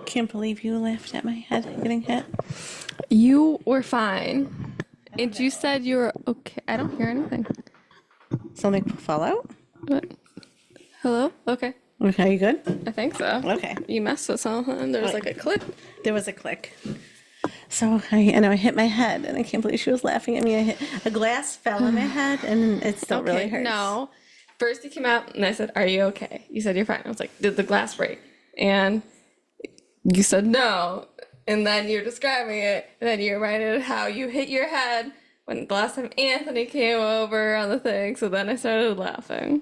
Can't believe you laughed at my head getting hit. You were fine. And you said you were okay. I don't hear anything. Something fell out? What? Hello? Okay. Okay, you good? I think so. Okay. You messed with something. There was like a click. There was a click. So I hit my head, and I can't believe she was laughing at me. A glass fell on my head, and it still really hurts. No. First you came out, and I said, "Are you okay?" You said, "You're fine." I was like, "Did the glass break?" And you said, "No." And then you were describing it, and then you reminded how you hit your head when the last time Anthony came over on the thing. So then I started laughing.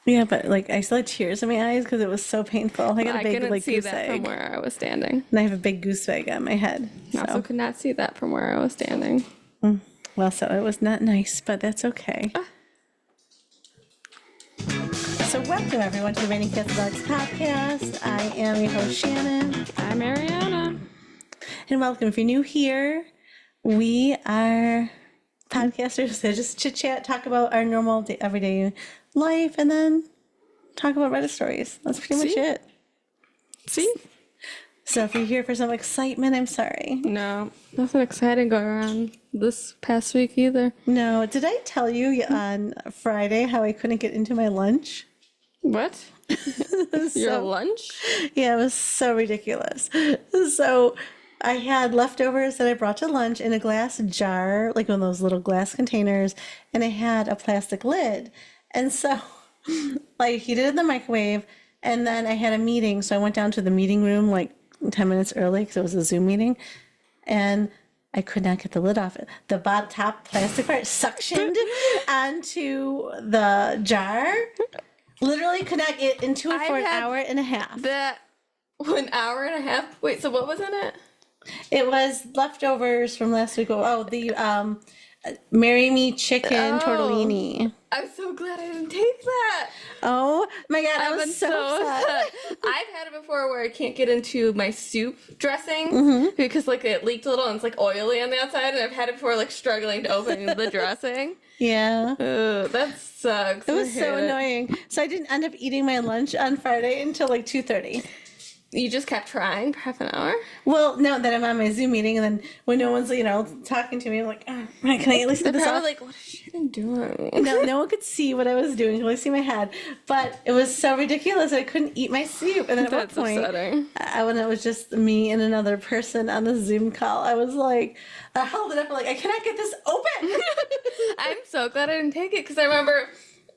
Yeah, but like I still had tears in my eyes because it was so painful. I got a big couldn't see goose that egg, from where I was standing. and I have a big goose egg on my head. I also could not see that from where I was standing. Well, so it was not nice, but that's okay. So welcome everyone to the Raining Cats and Dogs podcast. I am your host Shannon. I'm Arianna. And welcome. If you're new here, we are podcasters that just chit chat, talk about our normal everyday life, and then talk about Reddit stories. That's pretty much it. See? So if you're here for some excitement, I'm sorry. No, nothing exciting going on this past week either. No, did I tell you on Friday how I couldn't get into my lunch? What? Your lunch? Yeah, it was so ridiculous. So I had leftovers that I brought to lunch in a glass jar, like one of those little glass containers, and I had a plastic lid. And so I heated it in the microwave, and then I had a meeting, so I went down to the meeting room like 10 minutes early because it was a Zoom meeting, and I could not get the lid off it. The top plastic part suctioned onto the jar. Literally could not get into it for an hour and a half. That 1 hour and a half? Wait, so what was in it? It was leftovers from last week. Oh, the Marry Me chicken tortellini. I'm so glad I didn't take that. Oh my God, I was so upset. I've had it before where I can't get into my soup dressing because like it leaked a little and it's like oily on the outside, and I've had it before like struggling to open the dressing. Yeah. That sucks. It was so annoying. So I didn't end up eating my lunch on Friday until like 2:30. You just kept trying for half an hour? Well, no, then I'm on my Zoom meeting, and then when no one's, talking to me, I'm like, oh, right, can I at least get this off? Like, what is Shannon doing? No one could see what I was doing. You could only see my head. But it was so ridiculous. I couldn't eat my soup. And then at one point, when it was just me and another person on the Zoom call, I was like, I held it up, like, I cannot get this open. I'm so glad I didn't take it, because I remember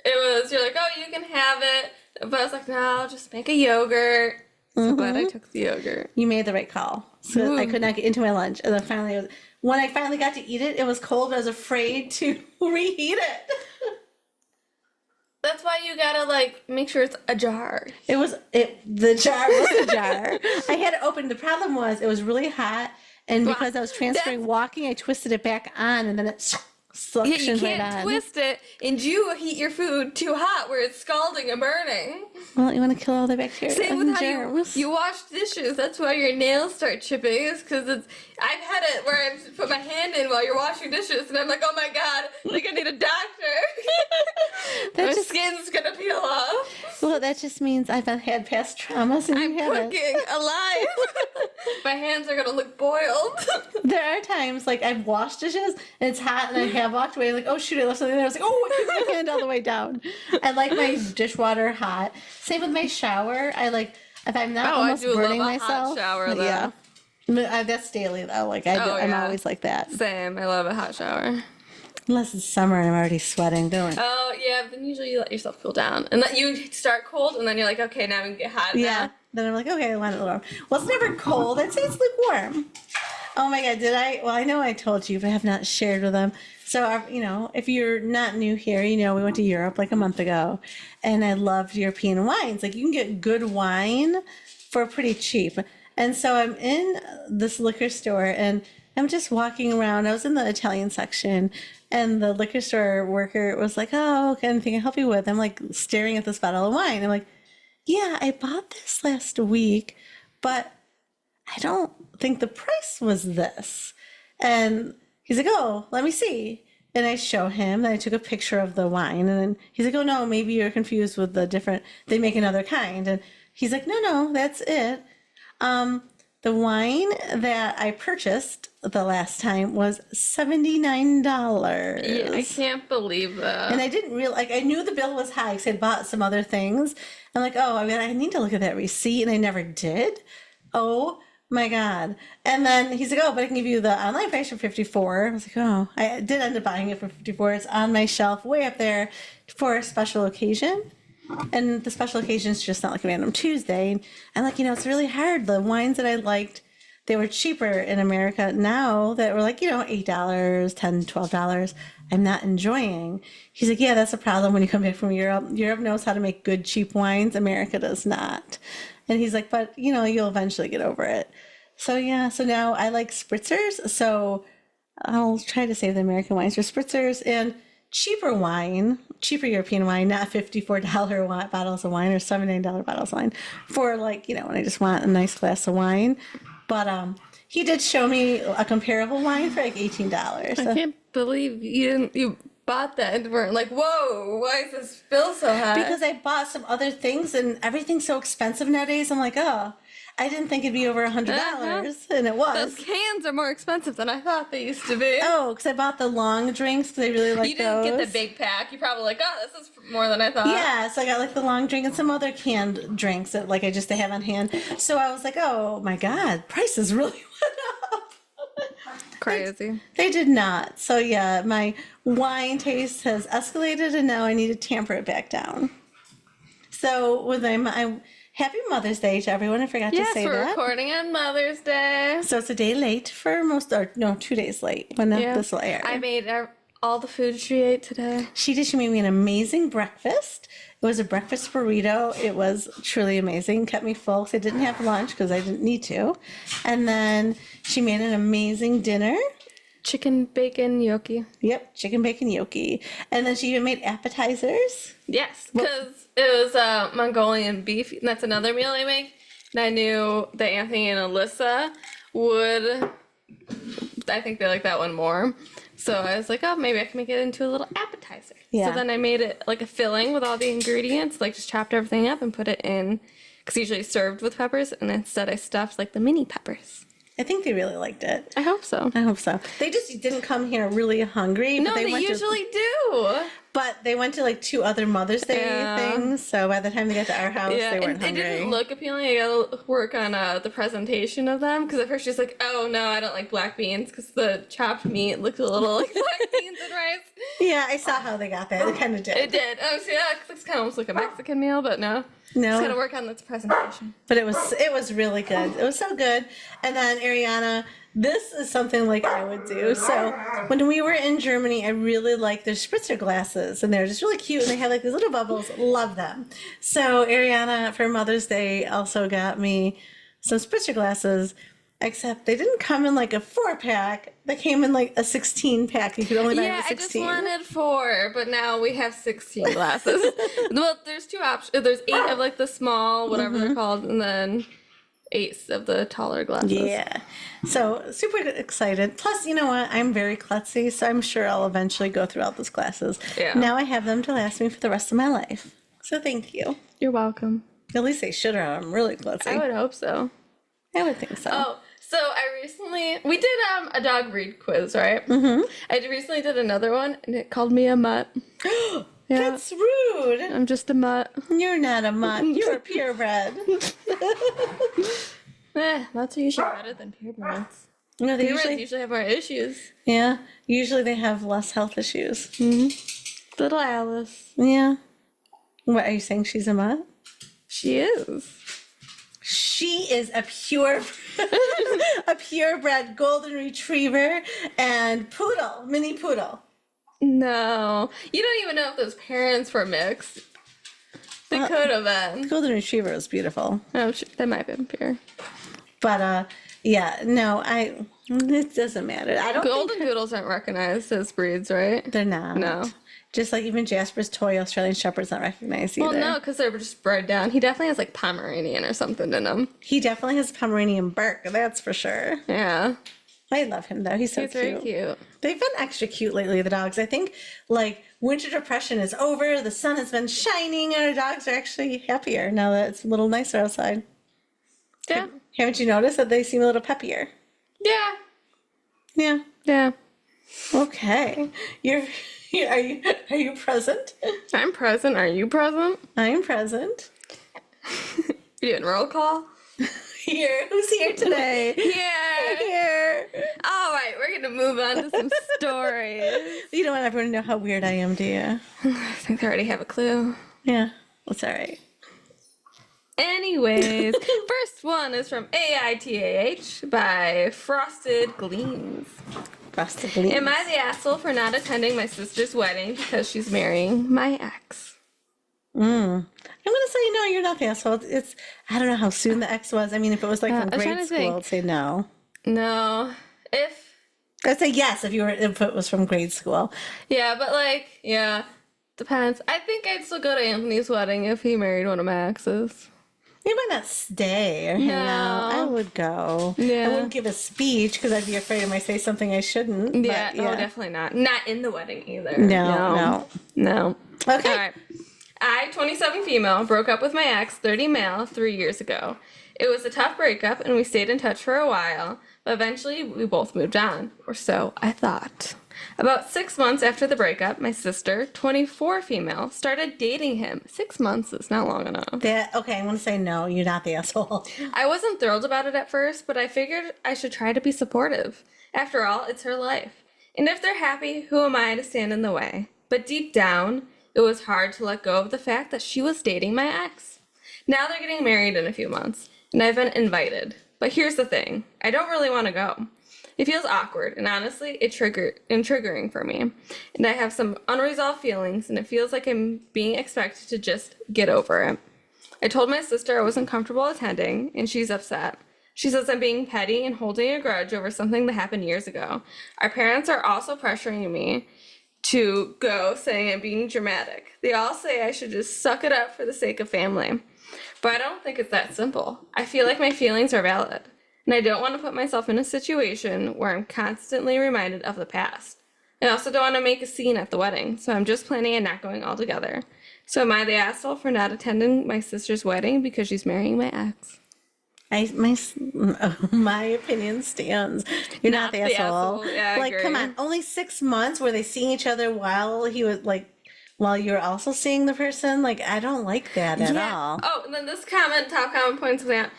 you're like, oh, you can have it. But I was like, no, I'll just make a yogurt. So glad I took the yogurt. You made the right call. So I could not get into my lunch. And then finally, when I finally got to eat it, it was cold. I was afraid to reheat it. That's why you gotta, make sure it's a jar. The jar was a jar. I had it open. The problem was it was really hot. And because I was transferring walking, I twisted it back on, and then it suctioned right on. You can't twist it, and you heat your food too hot where it's scalding and burning. Well, you want to kill all the bacteria. Same with how germs. you wash dishes. That's why your nails start chipping. Is because I've had it where I put my hand in while you're washing dishes, and I'm like, oh my God, I need a doctor. My skin's gonna peel off. Well, that just means I've had past traumas, and I'm cooking alive. My hands are gonna look boiled. There are times I've washed dishes and it's hot, and I have walked away like, oh shoot, I left something there. I was like, oh, I keep my hand all the way down. I like my dishwater hot. Same with my shower. If I'm not almost burning myself. Hot shower, though. Yeah. That's daily though. I'm always like that. Same. I love a hot shower. Unless it's summer and I'm already sweating, don't I? Oh yeah, then usually you let yourself cool down, and then you start cold, and then you're like, okay, now we can get hot. Yeah. Then I'm like, okay, I want it warm. Well, it's never cold. I'd say it's lukewarm. Oh my God, did I? Well, I know I told you, but I have not shared with them. So, if you're not new here, we went to Europe like a month ago, and I loved European wines. You can get good wine for pretty cheap. And so I'm in this liquor store, and I'm just walking around. I was in the Italian section, and the liquor store worker was like, oh, okay, anything I help you with? I'm staring at this bottle of wine. I'm like, yeah, I bought this last week, but I don't think the price was this. And he's like, oh, let me see. And I show him, and I took a picture of the wine, and then he's like, oh no, maybe you're confused with they make another kind. And he's like, no, that's it. The wine that I purchased the last time was $79. Yeah, I can't believe that. And I didn't realize, like, I knew the bill was high because I bought some other things. I'm like, oh, I mean, I need to look at that receipt, and I never did. Oh my God. And then he's like, oh, but I can give you the online price for 54. I was like, oh, I did end up buying it for 54. It's on my shelf way up there for a special occasion. And the special occasion is just not like a random Tuesday. And I'm like, it's really hard. The wines that I liked, they were cheaper in America now that were like, $8, $10, $12. I'm not enjoying. He's like, yeah, that's a problem when you come back from Europe. Europe knows how to make good, cheap wines. America does not. And he's like, but, you'll eventually get over it. So, yeah, so now I like spritzers. So I'll try to save the American wines for spritzers and cheaper European wine, not $54 bottles of wine or $79 bottles of wine for when I just want a nice glass of wine. But he did show me a comparable wine for like $18. I can't believe you bought that and weren't like, whoa, why is this bill so high? Because I bought some other things and everything's so expensive nowadays. I'm like, oh, I didn't think it'd be over $100, and it was. Those cans are more expensive than I thought they used to be. Oh, because I bought the long drinks because I really like those. You didn't get the big pack. You probably like, oh, this is more than I thought. Yeah, so I got like the long drink and some other canned drinks that I have on hand. So I was like, oh my God, prices really went up. Crazy. They did not. So yeah, my wine taste has escalated and now I need to tamper it back down. So with my Happy Mother's Day to everyone. I forgot to say that. Yes, we're recording on Mother's Day. So it's a day late for 2 days late when this will air. I made all the food she ate today. She did. She made me an amazing breakfast. It was a breakfast burrito. It was truly amazing. Kept me full because I didn't have lunch because I didn't need to. And then she made an amazing dinner. Chicken bacon gnocchi. Yep, chicken bacon gnocchi. And then she even made appetizers. Yes, because it was Mongolian beef. And that's another meal I make. And I knew that Anthony and Alyssa would, I think they like that one more. So I was like, oh, maybe I can make it into a little appetizer. Yeah. So then I made it like a filling with all the ingredients, like just chopped everything up and put it in, because usually served with peppers, and instead I stuffed like the mini peppers. I think they really liked it. I hope so. I hope so. They just didn't come here really hungry. No, they usually do. But they went to like 2 other Mother's Day things, so by the time they got to our house, they weren't hungry. It didn't look appealing. I gotta work on the presentation of them, because at first she's like, oh no, I don't like black beans, because the chopped meat looked a little like black beans and rice. Yeah, I saw how they got that. It kind of did. It did. Oh, so yeah, it's kind of almost like a Mexican meal, but no. No. Just gotta work on this presentation. But it was really good. It was so good. And then Arianna, this is something like I would do. So when we were in Germany, I really liked their spritzer glasses, and they're just really cute, and they have like these little bubbles. Love them. So Arianna for Mother's Day also got me some spritzer glasses, except they didn't come in like a 4-pack. They came in like a 16-pack. You could only buy the 16. I just wanted 4, but now we have 16 glasses. Well, there's 2 options. There's 8 of like the small, whatever they're called, and then 8 of the taller glasses. Yeah. So super excited. Plus, you know what? I'm very klutzy, so I'm sure I'll eventually go through all those glasses. Yeah. Now I have them to last me for the rest of my life. So thank you. You're welcome. At least they should, or I'm really klutzy. I would hope so. I would think so. Oh, so we did a dog breed quiz, right? Mm-hmm. I recently did another one, and it called me a mutt. Yeah. That's rude. I'm just a mutt. You're not a mutt. You're purebred. Mutts are usually better than purebreds. No, they usually have more issues. Yeah, usually they have less health issues. Mm-hmm. Little Alice. Yeah. What, are you saying she's a mutt? She is. She is a purebred golden retriever and poodle, mini poodle. No, you don't even know if those parents were mixed. They could have been. Golden retriever was beautiful. Oh, they might have been pure. But yeah, no, it doesn't matter. I don't. Golden doodles aren't recognized as breeds, right? They're not. No. Just like even Jasper's toy Australian Shepherd's not recognized either. Well, no, because they're just bred down. He definitely has like Pomeranian or something in him. He definitely has Pomeranian bark, that's for sure. Yeah. I love him though. He's so cute. Very cute. They've been extra cute lately, the dogs. I think like winter depression is over. The sun has been shining, and our dogs are actually happier now that it's a little nicer outside. Yeah. Haven't you noticed that they seem a little peppier? Yeah. Yeah. Yeah. Okay. Are you present? I'm present. Are you present? I'm present. You doing roll call? Here. Who's here today? Yeah. Here. All right, we're gonna move on to some stories. You don't want everyone to know how weird I am, do you? I think they already have a clue. Yeah. That's all right. Anyways, first one is from AITAH by Frosted Gleams. Frosted Gleams. Am I the asshole for not attending my sister's wedding because she's marrying my ex? I'm gonna say no. You're not the asshole. It's I don't know how soon the ex was. I mean, if it was like from I was trying grade to school, think. I'd say no. No. I'd say yes if it was from grade school. Yeah, but depends. I think I'd still go to Anthony's wedding if he married one of my exes. You might not stay or hang out. I would go. Yeah. I wouldn't give a speech because I'd be afraid I might say something I shouldn't. Yeah, but, yeah. oh, definitely not. Not in the wedding either. No. Okay. All right. I, 27 female, broke up with my ex, 30 male, 3 years ago. It was a tough breakup, and we stayed in touch for a while, but eventually we both moved on, or so I thought. About 6 months after the breakup, my sister, 24 female, started dating him. 6 months is not long enough. Okay, I want to say no. You're not the asshole. I wasn't thrilled about it at first, but I figured I should try to be supportive. After all, it's her life. And if they're happy, who am I to stand in the way? But deep down, it was hard to let go of the fact that she was dating my ex. Now they're getting married in a few months, and I've been invited. But here's the thing, I don't really want to go. It feels awkward, and honestly, it's triggering for me. And I have some unresolved feelings, and it feels like I'm being expected to just get over it. I told my sister I wasn't comfortable attending, and she's upset. She says I'm being petty and holding a grudge over something that happened years ago. Our parents are also pressuring me to go, saying I'm being dramatic. They all say I should just suck it up for the sake of family. But I don't think it's that simple. I feel like my feelings are valid, and I don't want to put myself in a situation where I'm constantly reminded of the past. I also don't want to make a scene at the wedding, so I'm just planning on not going altogether. So am I the asshole for not attending my sister's wedding because she's marrying my ex? My opinion stands. You're not the asshole. Yeah, I agree. Come on, only 6 months were they seeing each other while you're also seeing the person? I don't like that at all. Oh, and then this top comment points out,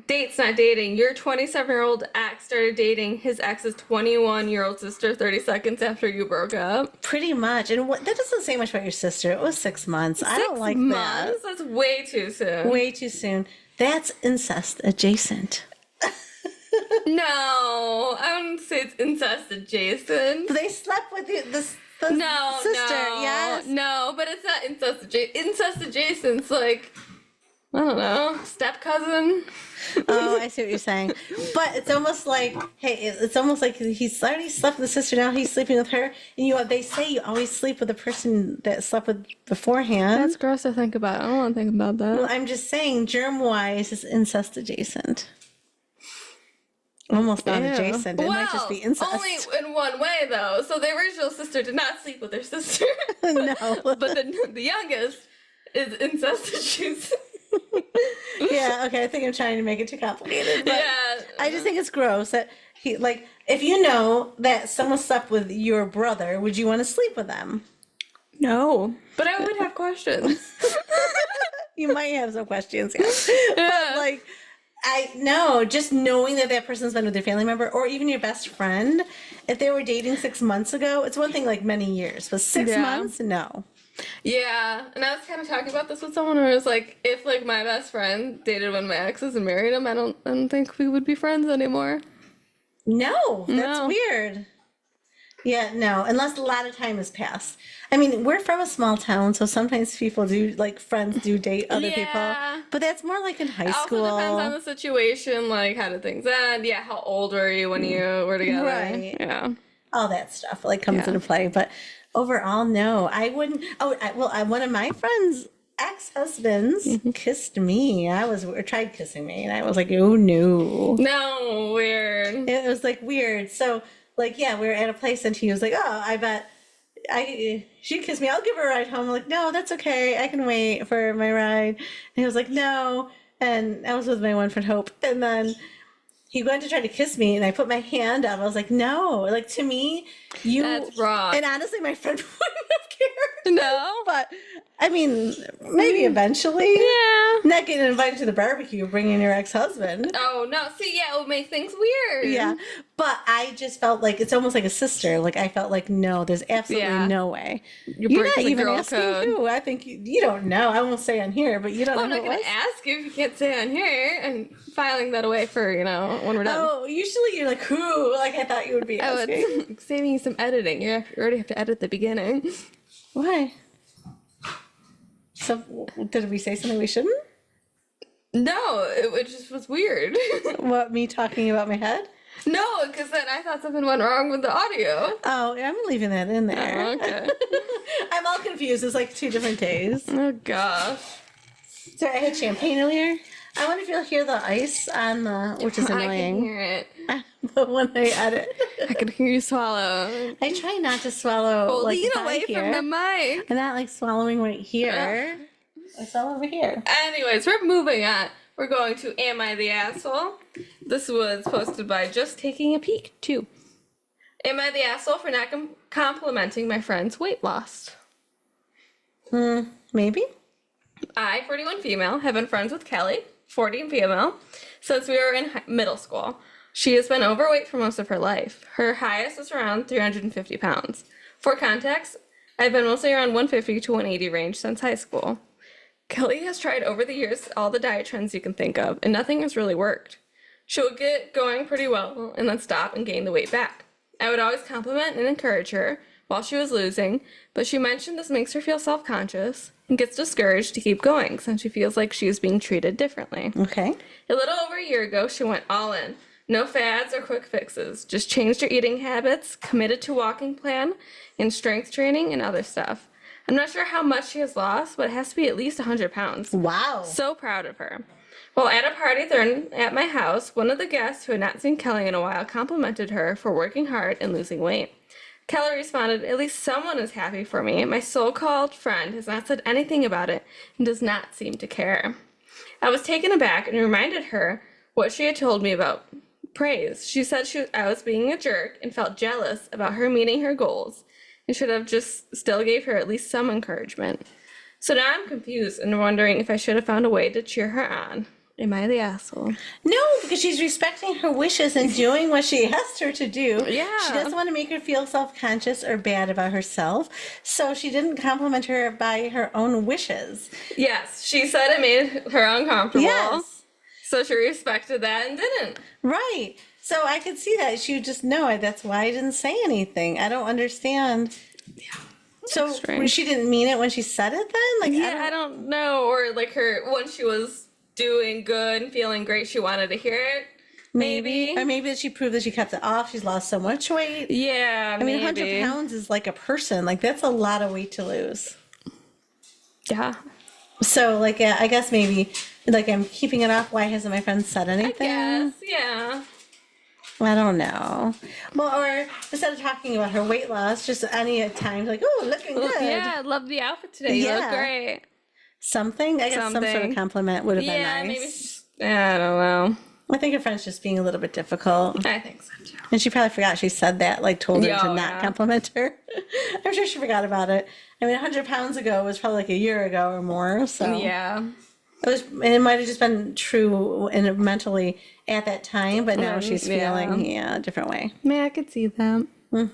dates not dating. Your 27-year-old ex started dating his ex's 21-year-old sister 30 seconds after you broke up. Pretty much. And that doesn't say much about your sister. It was 6 months. I don't like 6 months? that. That's way too soon. Way too soon. That's incest adjacent. No, I wouldn't say it's incest adjacent. They slept with the sister, yes? No, but it's not incest adjacent. Incest adjacent's like, I don't know, step cousin. Oh, I see what you're saying. But it's almost like, it's almost like he's already slept with the sister, now he's sleeping with her. And they say you always sleep with the person that slept with beforehand. That's gross to think about. I don't want to think about that. Well, I'm just saying, germ-wise, is incest adjacent. Almost not adjacent. It might just be incest. Only in one way, though. So the original sister did not sleep with her sister. No. But the youngest is incest adjacent. Yeah, okay, I think I'm trying to make it too complicated. But Yeah. I just think it's gross that if you know that someone slept with your brother, would you want to sleep with them? No. But I would have questions. You might have some questions, yes. Yeah. But I know, just knowing that person's been with their family member or even your best friend, if they were dating 6 months ago, it's one thing many years, but 6 months, no. Yeah, and I was kind of talking about this with someone who was like, if my best friend dated one of my exes and married him, I don't think we would be friends anymore. No, that's weird. Yeah, no, unless a lot of time has passed. I mean, we're from a small town, so sometimes people do, friends do date other people. But that's more in high school. Also depends on the situation, how did things end? Yeah, how old were you when you were together? Right. Yeah. All that stuff, comes into play. But overall, no, I wouldn't. One of my friends' ex-husbands kissed me. Tried kissing me, and I was like, oh, no. No, weird. It was, weird. So, we were at a place, and he was like, oh, I bet she kissed me. I'll give her a ride home. I'm like, no, that's okay. I can wait for my ride. And he was like, no. and I was with my one friend Hope, and then he went to try to kiss me, and I put my hand up. I was like, no, like to me, you. That's wrong. And honestly, my friend wouldn't have cared. No? But I mean, maybe eventually. Yeah. Not getting invited to the barbecue, bringing your ex-husband. Oh, no. See, yeah, it would make things weird. Yeah, but I just felt like it's almost like a sister. Like I felt like, no, there's absolutely Yeah. no way. You You're break not the even girl asking code. who. I think you don't know. I won't say on here, but you don't Well, I'm know not who it going to was. ask you if you can't say on here and filing that away for, when we're done. Oh, usually you're like, who? Like I thought you would be I asking. would saving you some editing. You already have to edit the beginning. Why? So did we say something we shouldn't? No, it just was weird. What, me talking about my head? No, because then I thought something went wrong with the audio. Oh, I'm leaving that in there. Oh, okay. I'm all confused. It's like 2 different days. Oh, gosh. So I had champagne earlier. I wonder if you'll hear the ice on the, which is I can annoying. hear it. But when I edit, I can hear you swallow. I try not to swallow. Well, like lean by away here. from the mic. I'm not like swallowing right here. I swallow over here. Anyways, we're moving on. We're going to Am I the Asshole? This was posted by Just Taking a Peek, too. Am I the asshole for not complimenting my friend's weight loss? Maybe. I, 41 female, have been friends with Kelly, 40 female, since we were in middle school. She has been overweight for most of her life. Her highest is around 350 pounds. For context, I've been mostly around 150 to 180 range since high school. Kelly has tried over the years all the diet trends you can think of, and nothing has really worked. She would get going pretty well and then stop and gain the weight back. I would always compliment and encourage her while she was losing, but she mentioned this makes her feel self-conscious and gets discouraged to keep going since she feels like she is being treated differently. Okay. A little over a year ago, she went all in. No fads or quick fixes, just changed her eating habits, committed to walking plan, and strength training and other stuff. I'm not sure how much she has lost, but it has to be at least 100 pounds. Wow. So proud of her. While at a party at my house, one of the guests who had not seen Kelly in a while complimented her for working hard and losing weight. Kelly responded, "At least someone is happy for me. My so-called friend has not said anything about it and does not seem to care." I was taken aback and reminded her what she had told me about praise. She said I was being a jerk and felt jealous about her meeting her goals and should have just still gave her at least some encouragement. So now I'm confused and wondering if I should have found a way to cheer her on. Am I the asshole? No, because she's respecting her wishes and doing what she asked her to do. Yeah. She doesn't want to make her feel self-conscious or bad about herself. So she didn't compliment her by her own wishes. Yes, she said it made her uncomfortable. Yes. So she respected that and didn't. Right. So I could see that. She would just know it. That's why I didn't say anything. I don't understand. Yeah. So Strange. she didn't mean it when she said it then? Like, Yeah, I don't know. Or like when she was doing good and feeling great, she wanted to hear it. Maybe. Or maybe she proved that she kept it off. She's lost so much weight. Yeah, I mean, maybe. 100 pounds is like a person. Like, that's a lot of weight to lose. Yeah. So, like, I guess maybe, like, I'm keeping it off. Why hasn't my friend said anything? Yes, yeah. I don't know. Well, or instead of talking about her weight loss, just any time, like, oh, looking good. Yeah, I love the outfit today. You look Yeah. great. Something? I guess some sort of Something. compliment would have been Yeah, nice. maybe she's, I don't know. I think her friend's just being a little bit difficult. I think so too. And she probably forgot she said that, like told her Yeah, to oh, not yeah. compliment her. I'm sure she forgot about it. I mean, 100 pounds ago was probably like a year ago or more. So Yeah. it was, and it might have just been true and mentally at that time, but now she's yeah. feeling a different way. Yeah, I could see that.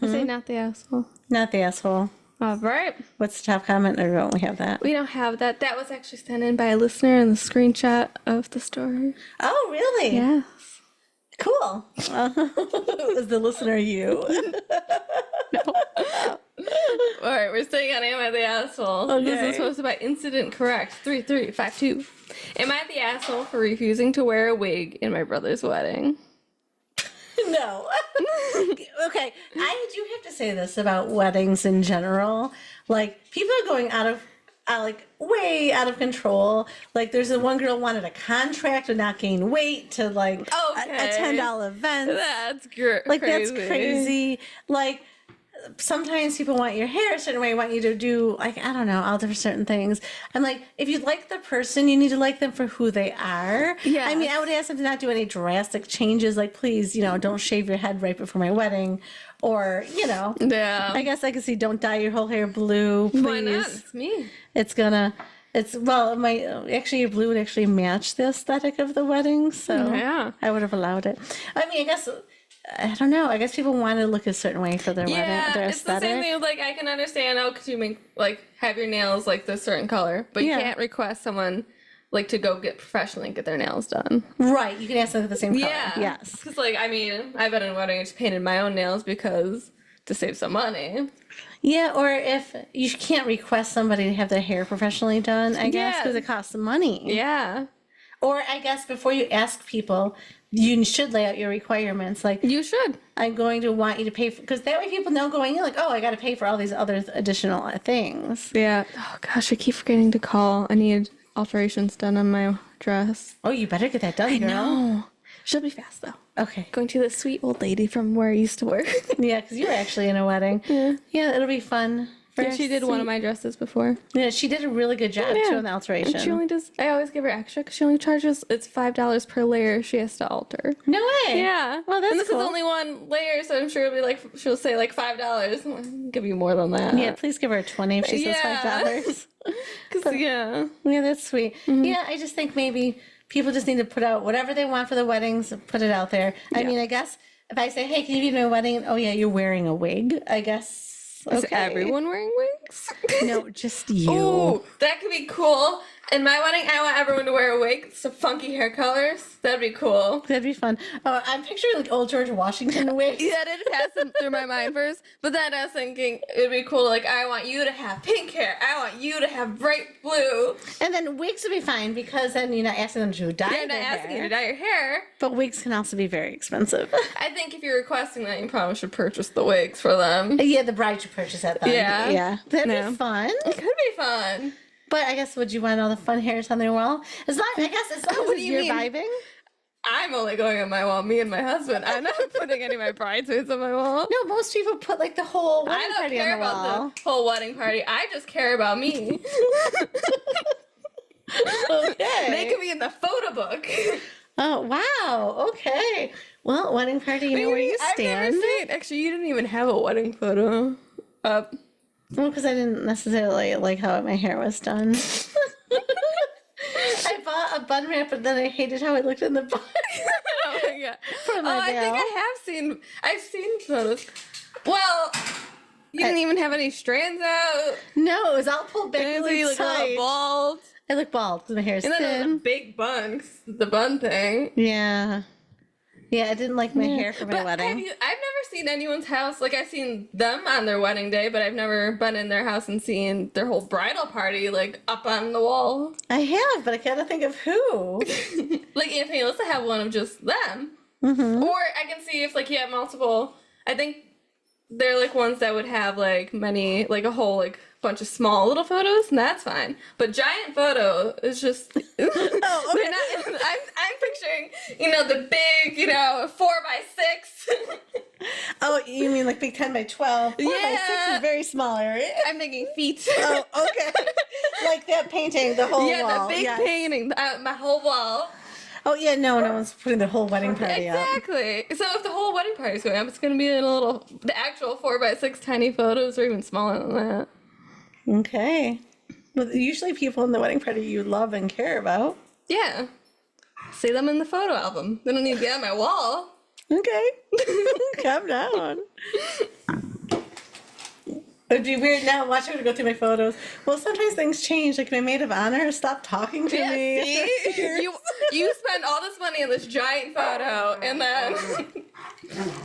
Say not the asshole. Not the asshole. All right. What's the top comment, or don't we have that? We don't have that. That was actually sent in by a listener in the screenshot of the story. Oh, really? Yes. Cool. Was the listener you? All right, we're staying on Am I the Asshole? This Okay. is posted by Incident Correct 3352. Am I the asshole for refusing to wear a wig in my brother's wedding? No. Okay, I do have to say this about weddings in general. Like, people are going way out of control. Like, there's a one girl wanted a contract to not gain weight to like a Okay. $10 event. That's Like, crazy. that's crazy. Like, sometimes people want your hair a certain way, want you to do like, I don't know, all different certain things. I'm like, if you like the person, you need to like them for who they are. Yeah. I mean, I would ask them to not do any drastic changes, like please, don't shave your head right before my wedding, or Yeah. I guess I could see don't dye your whole hair blue, please. Why not? It's me. Actually your blue would actually match the aesthetic of the wedding, so Yeah. I would have allowed it. I mean, I don't know. I guess people want to look a certain way for their wedding, their it's the aesthetic. same thing. Like I can understand. Oh, could you make have your nails like this certain color, but you can't request someone to go professionally get their nails done. Right. You can ask them for the same color. Yeah. Yes. Because I've been in a wedding. I just painted my own nails because to save some money. Yeah, or if you can't request somebody to have their hair professionally done, I guess, because it costs some money. Yeah. Or I guess before you ask people, you should lay out your requirements. Like, You should. I'm going to want you to pay for, because that way people know going in, like, oh, I got to pay for all these other additional things. Yeah. Oh gosh, I keep forgetting to call. I need alterations done on my dress. Oh, you better get that done, girl. No. She'll be fast though. Okay. Going to the sweet old lady from where I used to work. Yeah, because you were actually in a wedding. Yeah, it'll be fun. Yeah, she did one of my dresses before. Yeah, she did a really good job too on the alteration. And she only does. I always give her extra because she only charges. It's $5 per layer she has to alter. No way. Yeah. Well, that's and this cool. is only one layer, so I'm sure it'll be she'll say $5. I'll give you more than that. Yeah, please give her a 20 if she says $5. Because Yeah, that's sweet. Yeah, I just think maybe people just need to put out whatever they want for the weddings, put it out there. I mean, I guess if I say, hey, can you be at my wedding? Oh, yeah, you're wearing a wig, I guess. Is everyone wearing wigs? No, just you. Ooh, that could be cool. In my wedding, I want everyone to wear a wig. Some funky hair colors. That'd be cool. That'd be fun. Oh, I'm picturing old George Washington wigs. Yeah, that did pass through my mind first. But then I was thinking it'd be cool. I want you to have pink hair. I want you to have bright blue. And then wigs would be fine because then you're not asking them to dye You're not their asking hair. you to dye your hair. But wigs can also be very expensive. I think if you're requesting that, you probably should purchase the wigs for them. Yeah, the bride should purchase that then. Yeah. Yeah. That'd Yeah. be fun. It could be fun. But I guess, would you want all the fun hairs on their wall? As long What as do you you're mean? vibing. I'm only going on my wall, me and my husband. I'm not putting any of my bridesmaids on my wall. No, most people put the whole I wedding don't party care on the wall. about the whole wedding party. I just care about me. Okay. They could be in the photo book. Oh, wow. Okay. Well, wedding party, you know where you I've never stand. seen. Actually, you didn't even have a wedding photo up. Well, because I didn't necessarily like how my hair was done. I bought a bun wrap, but then I hated how it looked in the bun. Oh my god. For my I think veil. I've seen photos. Well, you didn't even have any strands out. No, it was all pulled back And so really you look a tight. little bald. I look bald because my hair is And then it was a thin. big bun, 'cause the bun thing. Yeah. Yeah, I didn't like my hair for my But wedding. I've never seen anyone's house. I've seen them on their wedding day, but I've never been in their house and seen their whole bridal party up on the wall. I have, but I gotta think of who. Anthony, let's have one of just them. Mm-hmm. Or I can see if you have multiple. I think they're ones that would have many a whole bunch of small little photos, and that's fine. But giant photo is just Oh, okay. they're not. I'm picturing the big 4x6. Oh, you mean big 10 by 12? 4 by 6 Yeah. is very small area. I'm thinking feet. Oh, okay. Like that painting, the whole Yeah, wall. the big yes. painting, my whole wall. Oh, yeah, no one's putting the whole wedding party up. Exactly. So if the whole wedding party's going up, it's going to be in the actual 4x6 tiny photos, or even smaller than that. Okay. Well, usually people in the wedding party you love and care about. Yeah. See them in the photo album. They don't need to be on my wall. Okay. Calm down. It'd be weird now watching her go through my photos. Well, sometimes things change. My maid of honor stopped talking to me. See? You spend all this money on this giant photo, and then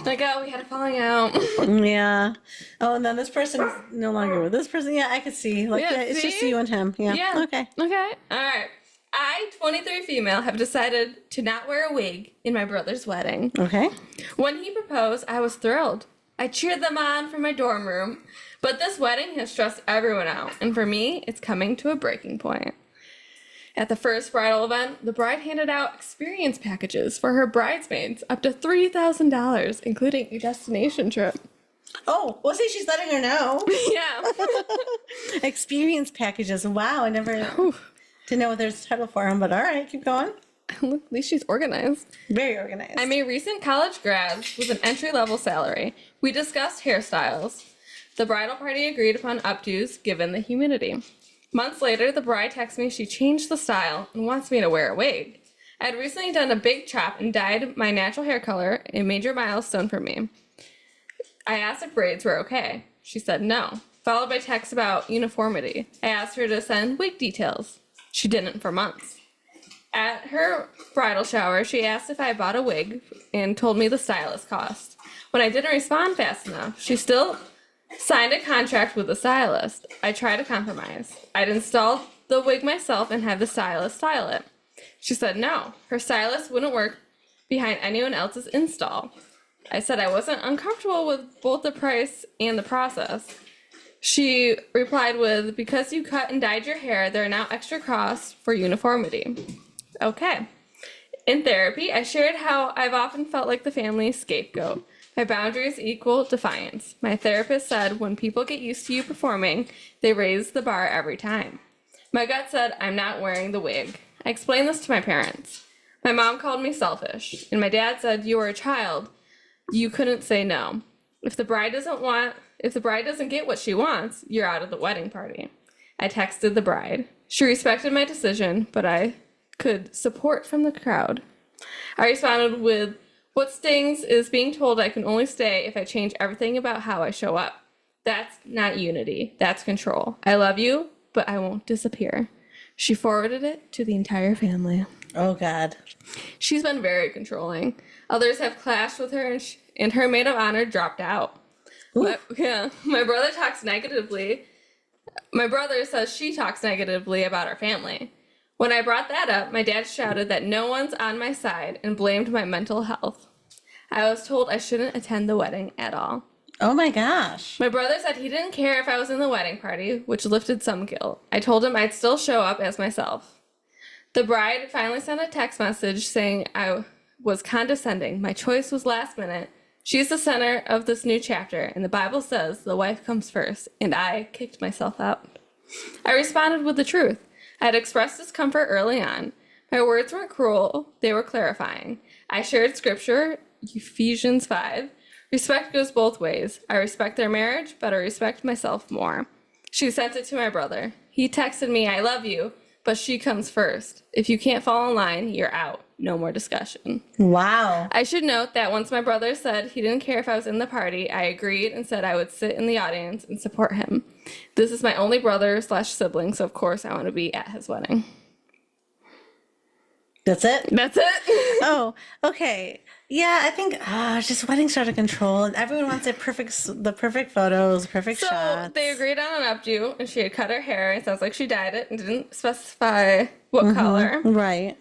we had a falling out. Yeah. Oh, and then this person's no longer with this person. Yeah, I could see. It's just see? you and him. Yeah. Yeah. Okay. Okay. All right. I, 23 female, have decided to not wear a wig in my brother's wedding. Okay. When he proposed, I was thrilled. I cheered them on from my dorm room. But this wedding has stressed everyone out, and for me, it's coming to a breaking point. At the first bridal event, the bride handed out experience packages for her bridesmaids, up to $3,000, including a destination trip. Oh, well, see, she's letting her know. Yeah. Experience packages. Wow, I never didn't know what there's a title for them, but all right, keep going. At least she's organized. Very organized. I'm a recent college grad with an entry-level salary. We discussed hairstyles. The bridal party agreed upon updos given the humidity. Months later, the bride texts me she changed the style and wants me to wear a wig. I had recently done a big chop and dyed my natural hair color, a major milestone for me. I asked if braids were okay. She said no, followed by texts about uniformity. I asked her to send wig details. She didn't for months. At her bridal shower, she asked if I bought a wig and told me the stylist cost. When I didn't respond fast enough, she still signed a contract with the stylist. I tried to compromise. I'd installed the wig myself and had the stylist style it. She said no, her stylist wouldn't work behind anyone else's install. I said I wasn't uncomfortable with both the price and the process. She replied with, because you cut and dyed your hair, there are now extra costs for uniformity. Okay. In therapy, I shared how I've often felt like the family scapegoat. My boundaries equal defiance. My therapist said when people get used to you performing, they raise the bar every time. My gut said I'm not wearing the wig. I explained this to my parents. My mom called me selfish, and my dad said you are a child. You couldn't say no. If the bride doesn't get what she wants, you're out of the wedding party. I texted the bride. She respected my decision, but I could support from the crowd. I responded with, what stings is being told I can only stay if I change everything about how I show up. That's not unity. That's control. I love you, but I won't disappear. She forwarded it to the entire family. Oh, God. She's been very controlling. Others have clashed with her, and her maid of honor dropped out. My brother talks negatively. My brother says she talks negatively about our family. When I brought that up, my dad shouted that no one's on my side and blamed my mental health. I was told I shouldn't attend the wedding at all. Oh, my gosh. My brother said he didn't care if I was in the wedding party, which lifted some guilt. I told him I'd still show up as myself. The bride finally sent a text message saying I was condescending. My choice was last minute. She's the center of this new chapter, and the Bible says the wife comes first, and I kicked myself out. I responded with the truth. I had expressed discomfort early on. My words weren't cruel, they were clarifying. I shared scripture, Ephesians 5. Respect goes both ways. I respect their marriage, but I respect myself more. She sent it to my brother. He texted me, I love you, but she comes first. If you can't fall in line, you're out. No more discussion. Wow. I should note that once my brother said he didn't care if I was in the party, I agreed and said I would sit in the audience and support him. This is my only brother/sibling, so of course I want to be at his wedding. That's it? That's it. Oh, okay. Yeah, I think just weddings out of control, and everyone wants the perfect photos, perfect So shots. they agreed on an updo, and she had cut her hair. It sounds like she dyed it and didn't specify what color. Right.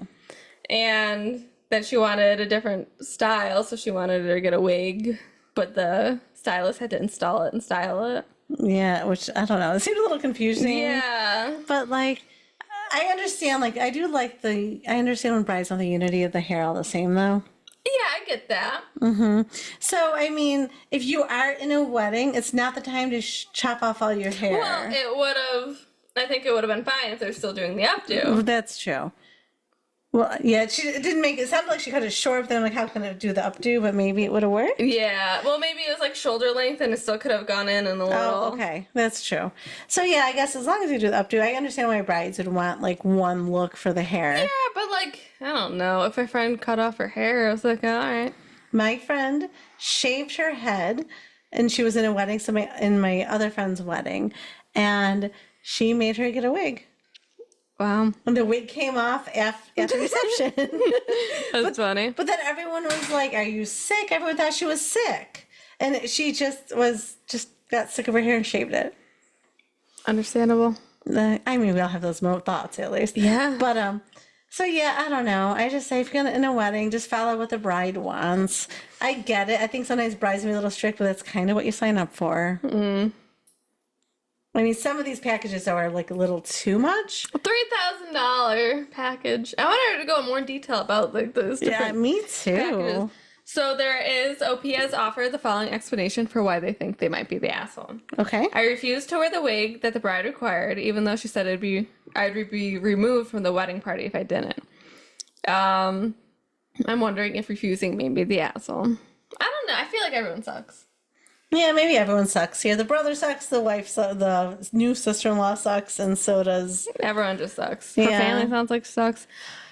And then she wanted a different style, so she wanted her to get a wig, but the stylist had to install it and style it. Yeah, which I don't know. It seemed a little confusing. Yeah. But like, I understand. Like, I understand when brides want the unity of the hair all the same, though. Yeah, I get that. So, I mean, if you are in a wedding, it's not the time to chop off all your hair. Well, I think it would have been fine if they're still doing the updo. That's true. Well, yeah, it sounded like she cut it short, but then I'm like, how can it do the updo? But maybe it would have worked. Yeah, well, maybe it was like shoulder length and it still could have gone in a little. Oh, okay. That's true. So, yeah, I guess as long as you do the updo, I understand why brides would want, like, one look for the hair. Yeah, but, like, I don't know. If my friend cut off her hair, I was like, all right. My friend shaved her head, and she was in a wedding, in my other friend's wedding, and she made her get a wig. Wow. And the wig came off after reception. That's funny. But then everyone was like, are you sick? Everyone thought she was sick. And she just got sick of her hair and shaved it. Understandable. I mean, we all have those thoughts at least. Yeah. But, so yeah, I don't know. I just say if you're in a wedding, just follow what the bride wants. I get it. I think sometimes brides can be a little strict, but that's kind of what you sign up for. I mean, some of these packages are like a little too much. $3,000 package. I wanted her to go in more detail about like those different Yeah, me too. packages. So there is, OP has offered the following explanation for why they think they might be the asshole. Okay. I refused to wear the wig that the bride required, even though she said I'd be removed from the wedding party if I didn't. I'm wondering if refusing made me the asshole. I don't know. I feel like everyone sucks. Yeah, maybe everyone sucks here. The brother sucks, the wife the new sister-in-law sucks, and so does... Everyone just sucks. Her family sounds like sucks.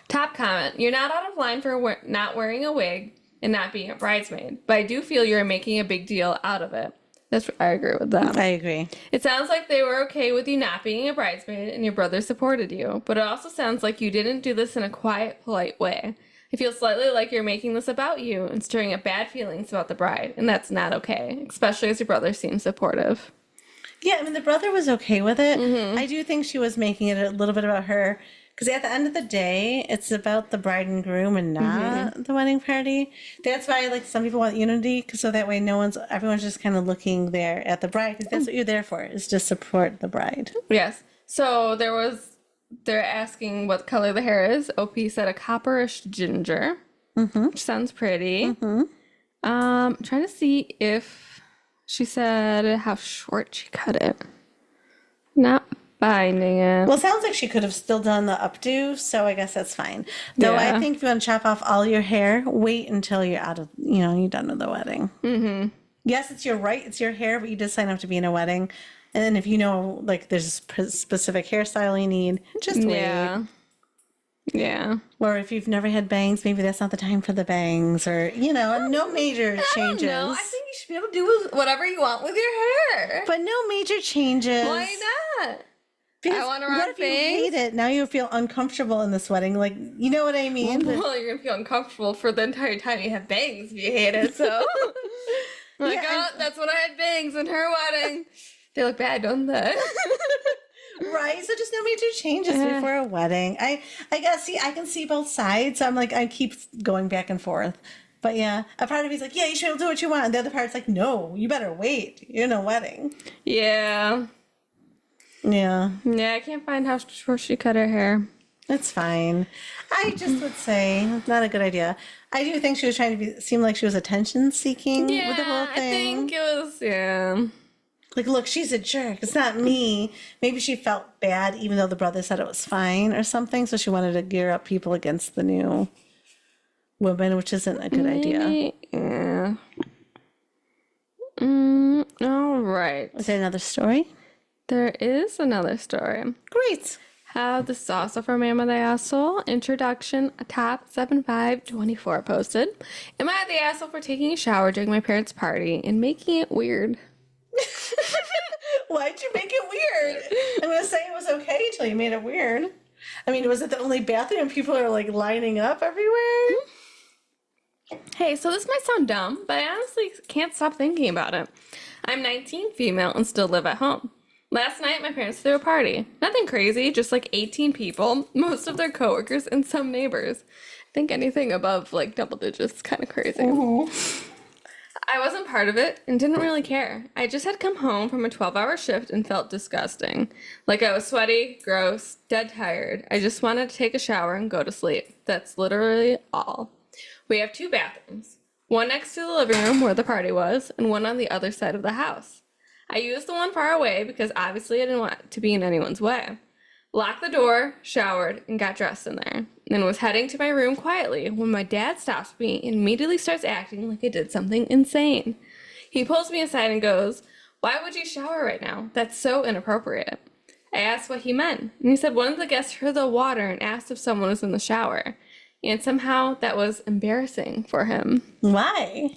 Top comment. You're not out of line for not wearing a wig and not being a bridesmaid, but I do feel you're making a big deal out of it. I agree with that. I agree. It sounds like they were okay with you not being a bridesmaid and your brother supported you, but it also sounds like you didn't do this in a quiet, polite way. I feel slightly like you're making this about you and stirring up bad feelings about the bride, and that's not okay, especially as your brother seems supportive. Yeah, I mean, the brother was okay with it. I do think she was making it a little bit about her, because at the end of the day, it's about the bride and groom and not the wedding party. That's why, like, some people want unity, because so that way everyone's just kind of looking there at the bride, because that's what you're there for, is to support the bride. Yes. So they're asking what color the hair is. OP said a copperish ginger, which sounds pretty. Trying to see if she said how short she cut it. Not finding it. Well, it sounds like she could have still done the updo, so I guess that's fine. Though I think if you want to chop off all your hair, wait until you're out of, you're done with the wedding. Yes, it's your right, it's your hair, but you did sign up to be in a wedding. And then if you know, like, there's a specific hairstyle you need, just wait. Yeah. Or if you've never had bangs, maybe that's not the time for the bangs, or, no major changes. No, I think you should be able to do whatever you want with your hair. But no major changes. Why not? Because I want to rock what if you bangs? hate it? Now you feel uncomfortable in this wedding. Like, you know what I mean? Well, you're going to feel uncomfortable for the entire time you have bangs if you hate it, so. That's when I had bangs in her wedding. They look bad, don't they? Right, so just no major changes before a wedding. I guess, I can see both sides. So I'm like, I keep going back and forth. But yeah, a part of me's like, yeah, you should do what you want. And the other part's like, no, you better wait. You're in a wedding. Yeah. Yeah. Yeah, I can't find how short she cut her hair. It's fine. I just would say, not a good idea. I do think she was trying to seem like she was attention seeking with the whole thing. I think it was, Like, look, she's a jerk. It's not me. Maybe she felt bad, even though the brother said it was fine or something. So she wanted to gear up people against the new woman, which isn't a good idea. Yeah. All right. Is there another story? There is another story. Great. This is also from Am I the Asshole? Introduction, a top 7524 posted. Am I the asshole for taking a shower during my parents' party and making it weird? Why'd you make it weird? I'm going to say it was okay until you made it weird. I mean, was it the only bathroom and people are like lining up everywhere? Hey, so this might sound dumb, but I honestly can't stop thinking about it. I'm 19, female, and still live at home. Last night, my parents threw a party. Nothing crazy, just like 18 people, most of their coworkers and some neighbors. I think anything above like double digits is kind of crazy. I wasn't part of it and didn't really care. I just had come home from a 12-hour shift and felt disgusting. Like I was sweaty, gross, dead tired. I just wanted to take a shower and go to sleep. That's literally all. We have 2 bathrooms. One next to the living room where the party was, and one on the other side of the house. I used the one far away because obviously I didn't want to be in anyone's way. Locked the door, showered, and got dressed in there. And was heading to my room quietly when my dad stops me and immediately starts acting like I did something insane. He pulls me aside and goes, "Why would you shower right now? That's so inappropriate." I asked what he meant, and he said one of the guests heard the water and asked if someone was in the shower. And somehow that was embarrassing for him. Why?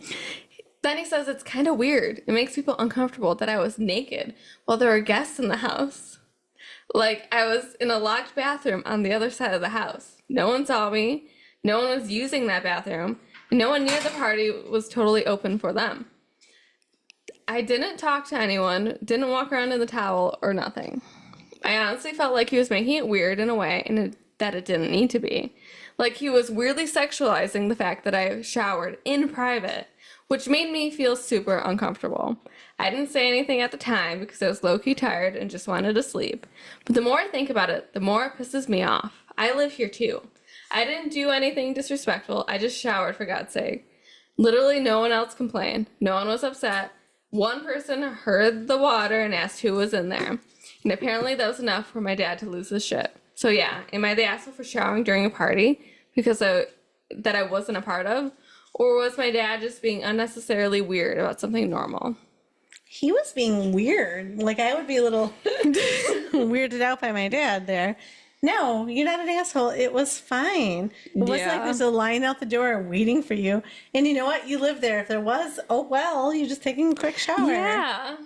Then he says it's kind of weird. It makes people uncomfortable that I was naked while there were guests in the house. Like, I was in a locked bathroom on the other side of the house. No one saw me. No one was using that bathroom. And no one near the party was totally open for them. I didn't talk to anyone, didn't walk around in the towel, or nothing. I honestly felt like he was making it weird in a way and that it didn't need to be. Like, he was weirdly sexualizing the fact that I showered in private, which made me feel super uncomfortable. I didn't say anything at the time because I was low-key tired and just wanted to sleep. But the more I think about it, the more it pisses me off. I live here too. I didn't do anything disrespectful. I just showered, for God's sake. Literally no one else complained. No one was upset. One person heard the water and asked who was in there. And apparently that was enough for my dad to lose his shit. So yeah, am I the asshole for showering during a party that I wasn't a part of? Or was my dad just being unnecessarily weird about something normal? He was being weird. Like, I would be a little weirded out by my dad there. No, you're not an asshole. It was fine. It wasn't like there's a line out the door waiting for you. And you know what? You live there. If there was, oh well, you're just taking a quick shower. Yeah.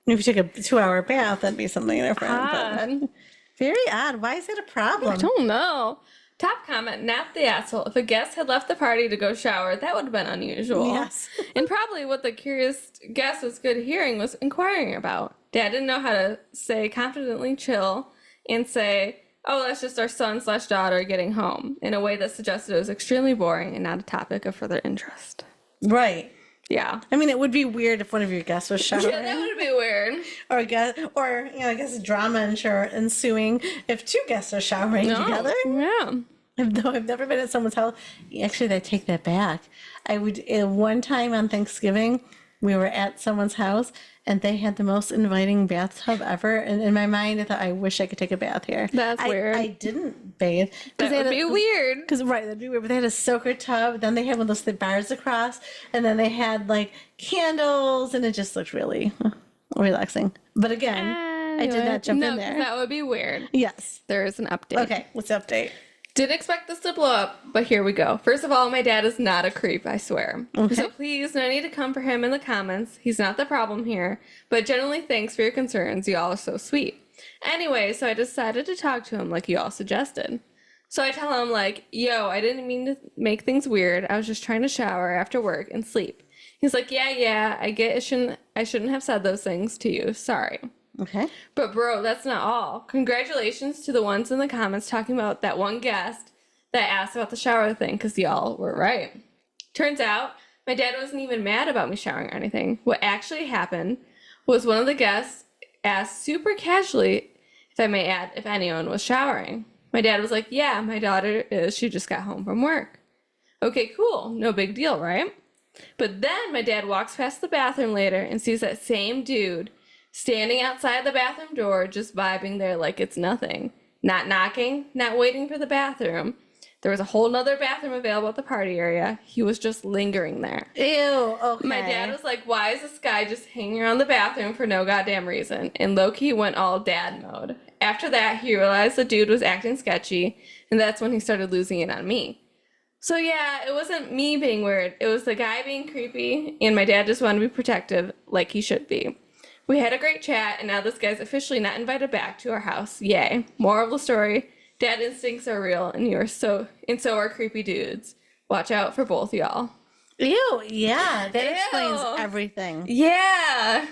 If you took a 2-hour bath, that'd be something different. Odd. But very odd. Why is that a problem? I don't know. Top comment, not the asshole. If a guest had left the party to go shower, that would have been unusual. Yes. And probably what the curious guest was good hearing was inquiring about. Dad didn't know how to say confidently chill and say, oh, that's just our son/daughter getting home, in a way that suggested it was extremely boring and not a topic of further interest. Right. Yeah. I mean, it would be weird if one of your guests was showering. Yeah, that would be weird. I guess drama ensuing if two guests are showering together. Yeah. Though I've never been at someone's house. Actually, I take that back. I would one time on Thanksgiving, we were at someone's house and they had the most inviting bathtub ever. And in my mind, I thought, I wish I could take a bath here. That's weird. I didn't bathe. That would be weird. Right, that'd be weird. But they had a soaker tub. Then they had one of those bars across. And then they had like candles. And it just looked really relaxing. But again, I did not jump in there. That would be weird. Yes. There is an update. Okay, what's the update? Didn't expect this to blow up, but here we go. First of all, my dad is not a creep, I swear. Okay. So please, no need to come for him in the comments. He's not the problem here. But generally, thanks for your concerns. Y'all are so sweet. Anyway, so I decided to talk to him like you all suggested. So I tell him like, yo, I didn't mean to make things weird. I was just trying to shower after work and sleep. He's like, yeah, I get I shouldn't have said those things to you. Sorry. Okay. But bro, that's not all. Congratulations to the ones in the comments talking about that one guest that asked about the shower thing, because y'all were right. Turns out, my dad wasn't even mad about me showering or anything. What actually happened was one of the guests asked super casually, if I may add, if anyone was showering. My dad was like, yeah, my daughter is. She just got home from work. Okay, cool. No big deal, right? But then my dad walks past the bathroom later and sees that same dude standing outside the bathroom door, just vibing there like it's nothing. Not knocking, not waiting for the bathroom. There was a whole nother bathroom available at the party area. He was just lingering there. Ew, okay. My dad was like, why is this guy just hanging around the bathroom for no goddamn reason? And low-key went all dad mode. After that, he realized the dude was acting sketchy, and that's when he started losing it on me. So yeah, it wasn't me being weird. It was the guy being creepy, and my dad just wanted to be protective like he should be. We had a great chat, and now this guy's officially not invited back to our house. Yay. Moral of the story, dad instincts are real, and so are creepy dudes. Watch out for both y'all. Ew, yeah, that Ew. explains everything. Yeah.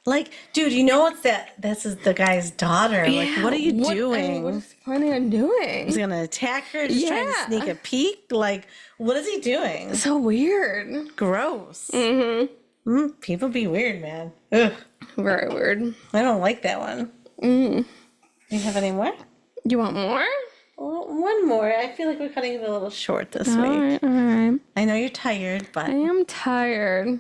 Like, dude, you know what's that? This is the guy's daughter. Like, what are you doing? What is he planning on doing? He's gonna attack her? Just trying to sneak a peek? Like, what is he doing? So weird. Gross. Mm-hmm. People be weird, man. Ugh. Very weird. I don't like that one. Mm. You have any more? You want more? Well, one more. I feel like we're cutting it a little short this All week. right. I know you're tired, but I am tired.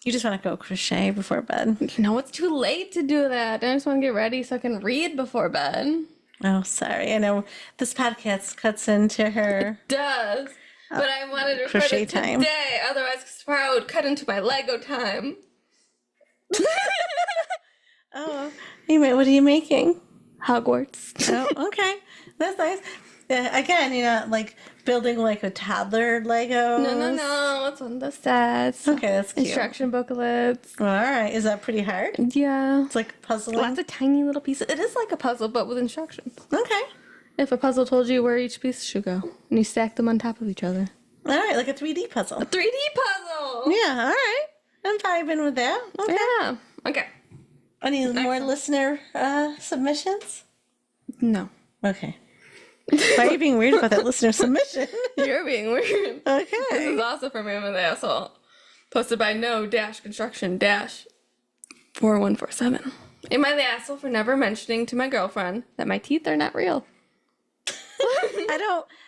you just want to go crochet before bed. No, it's too late to do that. I just want to get ready so I can read before bed. Oh, sorry. I know this podcast cuts into her. Does. But I wanted to record Crochet it time. today. Otherwise, tomorrow would cut into my Lego time. Oh, what are you making? Hogwarts. Oh, okay. That's nice. Again, like building like a toddler Lego. No. It's on the sets. Okay, that's cute. Instruction booklets. All right. Is that pretty hard? Yeah. It's like puzzling. Lots of tiny little pieces. It is like a puzzle, but with instructions. Okay. If a puzzle told you where each piece should go, and you stack them on top of each other. All right, like a 3D puzzle. 3D puzzle! Yeah, all right. I'm vibing with that. Okay. Yeah. Okay. Any more listener submissions? No. Okay. Why are you being weird about that listener submission? You're being weird. This Okay. is also from Am I the Asshole. Posted by no-construction-4147. Am I the asshole for never mentioning to my girlfriend that my teeth are not real?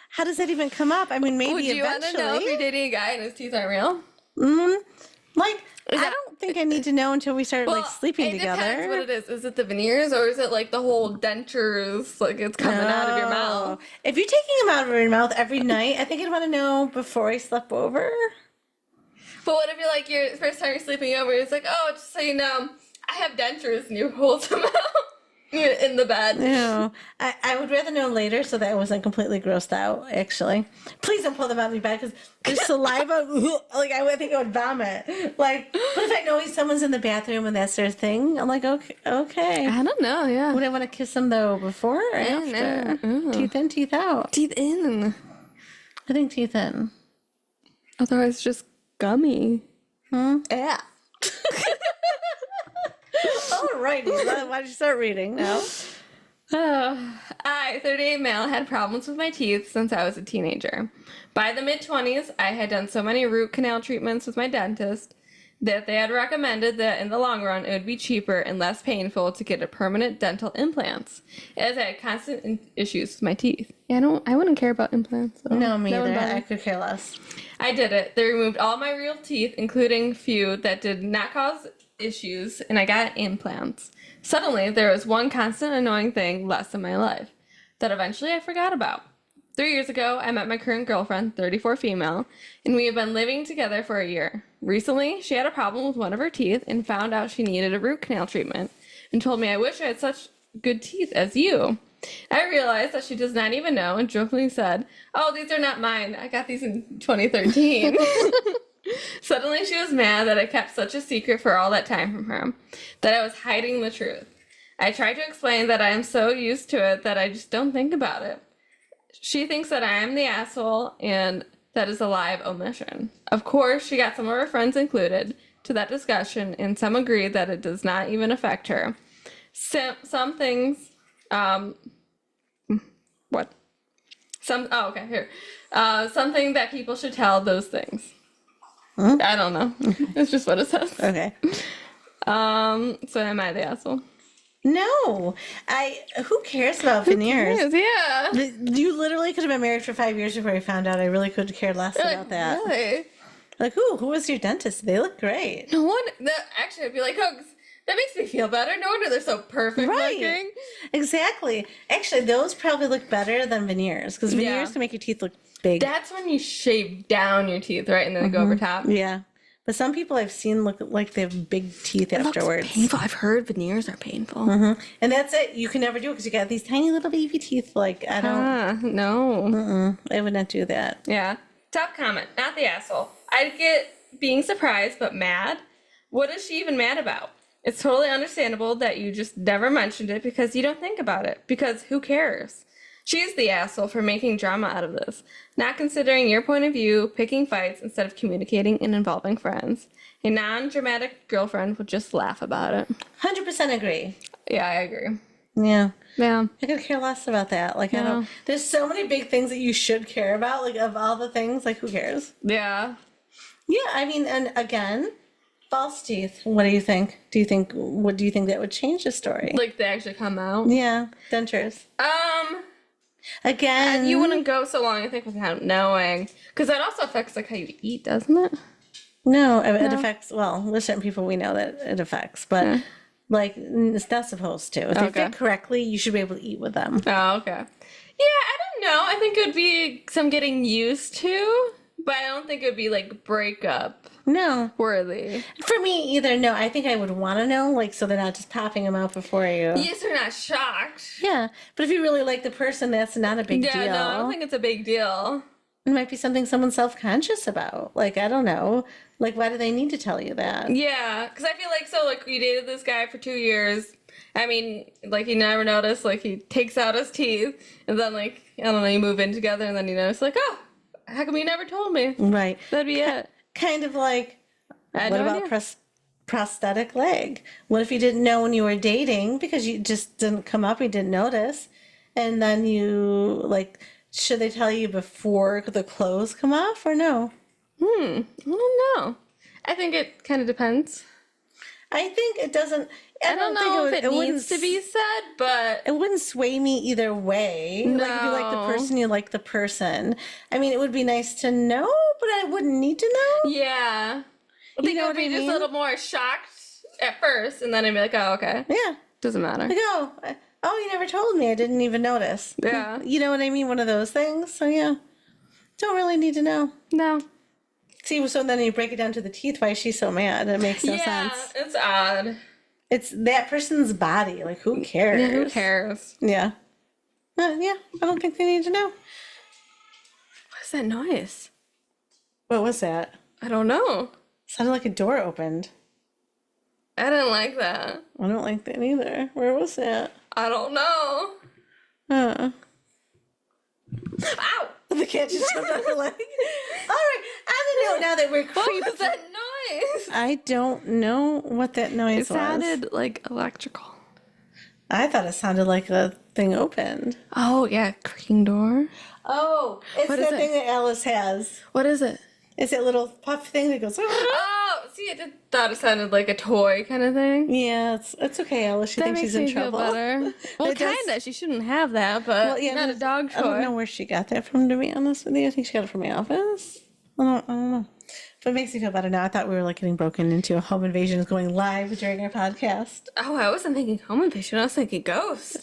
how does that even come up? I mean, maybe Would you want to know if eventually. you're dating a guy and his teeth aren't real? Like, Is I that- don't think I need to know until we start like sleeping it depends together. what it is. Is it the veneers or is it like the whole dentures, like it's coming out of your mouth? If you're taking them out of your mouth every night, I think I'd want to know before I slept over. But what if you're like, your first time you're sleeping over, it's like, oh, just so you know, I have dentures, and you hold them out in the bed. No, I would rather know later so that I wasn't completely grossed out, actually. Please don't pull them out of my bed because there's saliva. Like, I would think I would vomit. Like, but if I know someone's in the bathroom and that's their thing, I'm like, okay. I don't know, yeah. Would I want to kiss them, though, before or after? Teeth in, teeth out. Teeth in. I think teeth in. Otherwise, just gummy. Yeah. Alrighty, why don't you start reading now? I, 38 male, had problems with my teeth since I was a teenager. By the mid-20s, I had done so many root canal treatments with my dentist that they had recommended that in the long run it would be cheaper and less painful to get a permanent dental implants, as I had constant issues with my teeth. Yeah, I wouldn't care about implants. So No, me that wouldn't either. bother I me. could care less. I did it. They removed all my real teeth, including few that did not cause issues, and I got implants. Suddenly, there was one constant annoying thing less in my life that eventually I forgot about. 3 years ago, I met my current girlfriend, 34 female, and we have been living together for a year. Recently, she had a problem with one of her teeth and found out she needed a root canal treatment and told me I wish I had such good teeth as you. I realized that she does not even know and jokingly said, "Oh, these are not mine. I got these in 2013. Suddenly, she was mad that I kept such a secret for all that time from her, that I was hiding the truth. I tried to explain that I am so used to it that I just don't think about it. She thinks that I am the asshole, and that is a live omission. Of course, she got some of her friends included to that discussion, and some agreed that it does not even affect her. Some things, what? Okay, here. Something that people should tell those things. I don't know. It's just what it says. Okay. So am I the asshole? No, who cares about veneers? Yeah. You literally could have been married for 5 years before I found out. I really could care less about that. Really? Like, who was your dentist? They look great. No wonder. Actually, I'd be like, oh, that makes me feel better. No wonder they're so perfect looking. Exactly. Actually, those probably look better than veneers because veneers can make your teeth look big. That's when you shave down your teeth, right? And then they go over top. Yeah. But some people I've seen look like they have big teeth afterwards. Looks painful. I've heard veneers are painful. And that's it. You can never do it because you got these tiny little baby teeth. Like, I don't. No. I would not do that. Yeah. Top comment. Not the asshole. I get being surprised but mad. What is she even mad about? It's totally understandable that you just never mentioned it because you don't think about it. Because who cares? She's the asshole for making drama out of this, not considering your point of view, picking fights instead of communicating and involving friends. A non-dramatic girlfriend would just laugh about it. 100% agree. Yeah, I agree. Yeah. Yeah. I could care less about that. Like, I don't. There's so many big things that you should care about. Like, of all the things, like, who cares? Yeah. Yeah, I mean, and again, false teeth. What do you think? What do you think that would change the story? Like they actually come out. Yeah, dentures. Again, You wouldn't go so long, I think, without knowing. Because that also affects, like, how you eat, doesn't it? No, it affects. Well, there's certain people we know that it affects, but like it's not supposed to. If they fit correctly, you should be able to eat with them. Oh, okay. Yeah, I don't know. I think it would be some getting used to, but I don't think it would be, like, breakup No, worthy. for me either. No, I think I would want to know, like, so they're not just popping them out before you. Yes, they're not shocked. Yeah, but if you really like the person, that's not a big deal. Yeah, no, I don't think it's a big deal. It might be something someone's self-conscious about. Like, I don't know. Like, why do they need to tell you that? Yeah, because I feel like, so, like, we dated this guy for 2 years. I mean, like, you never notice, like, he takes out his teeth, and then, like, I don't know, you move in together, and then you notice, like, oh, how come you never told me? Right. That'd be it. Kind of like, I had what no about idea. prosthetic leg? What if you didn't know when you were dating because you just didn't come up, you didn't notice, and then you, like, should they tell you before the clothes come off or no? I don't know. I think it kind of depends. I think it doesn't, I don't know if it needs to be said, but it wouldn't sway me either way. Like if you like the person, you like the person. I mean, it would be nice to know, but I wouldn't need to know. yeah. I think know I would what I be just mean? a little more shocked at first, and then I'd be like, oh, okay. Yeah. Doesn't matter. Like, oh, you never told me. I didn't even notice. Yeah. You know what I mean? One of those things. So yeah, don't really need to know. No. See, so then you break it down to the teeth. Why is she so mad? It makes no sense. Yeah, it's odd. It's that person's body. Like, who cares? Yeah, who cares? Yeah. Yeah, I don't think they need to know. What's that noise? What was that? I don't know. Sounded like a door opened. I didn't like that. I don't like that either. Where was that? I don't know. Ow! Ow! The cat just jumped on her leg. All right, I don't know now that we're What creeping. was that noise? I don't know what that noise It was. sounded like electrical. I thought it sounded like a thing opened. Oh, yeah, creaking door. Oh, it's What is that it? thing that Alice has. What is it? It's that little puff thing that goes. Oh, see, I did thought it sounded like a toy kind of thing. Yeah, it's okay, Alice. She That thinks makes she's in me feel trouble. better. Well, It does- kinda. She shouldn't have that, but Well, yeah, not a dog toy. I don't know where she got that from, to be honest with you. I think she got it from my office. I don't know. But it makes me feel better now. I thought we were like getting broken into. A home invasion is going live during our podcast. Oh, I wasn't thinking home invasion. I was thinking ghost.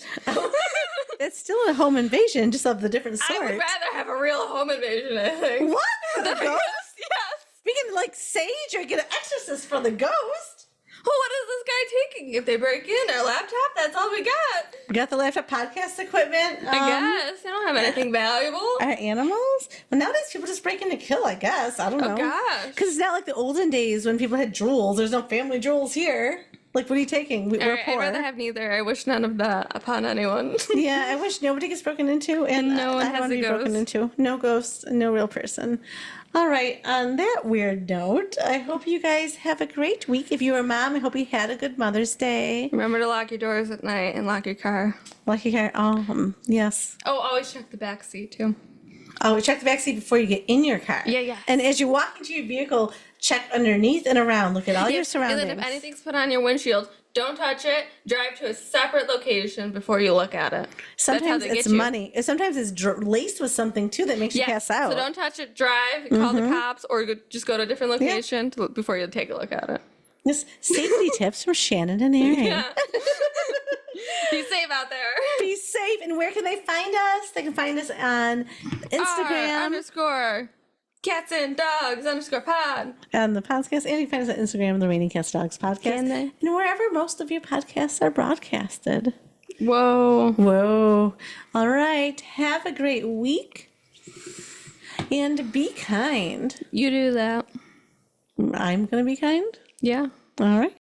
It's still a home invasion, just of the different I sort. would rather have a real home invasion, I think. What? For the Than a ghost? Yes. We can like sage or get an exorcist for the ghost. Well, what is this guy taking? If they break in our laptop, that's all we got. We got the laptop podcast equipment. I guess. I don't have anything valuable. Our animals? Well, nowadays people just break in to kill, I guess. I don't know. Oh, gosh. Because it's not like the olden days when people had jewels. There's no family jewels here. Like, what are you taking? We're Alright, poor. I'd rather have neither. I wish none of that upon anyone. Yeah, I wish nobody gets broken into, and No one I don't has want to a be broken ghost. into. No ghosts, no real person. All right, on that weird note, I hope you guys have a great week. If you're a mom, I hope you had a good Mother's Day. Remember to lock your doors at night and lock your car. Lucky car. Yes. Oh, always check the back seat too. Oh, check the backseat before you get in your car. Yeah. And as you walk into your vehicle, check underneath and around. Look at all your And surroundings. then if anything's put on your windshield, don't touch it. Drive to a separate location before you look at it. Sometimes That's how they it's get you. money. Sometimes it's laced with something too that makes you pass out. So don't touch it. Drive, call the cops, or just go to a different location before you take a look at it. This safety tips from Shannon and Arianna. Yeah. Be safe out there. Be safe. And where can they find us? They can find us on Instagram, _cats and dogs_pod. on the podcast, and you can find us on Instagram, the Raining Cats Dogs podcast, Can they? and wherever most of your podcasts are broadcasted. Whoa. Whoa. All right. Have a great week. And be kind. You do that. I'm going to be kind. Yeah. All right.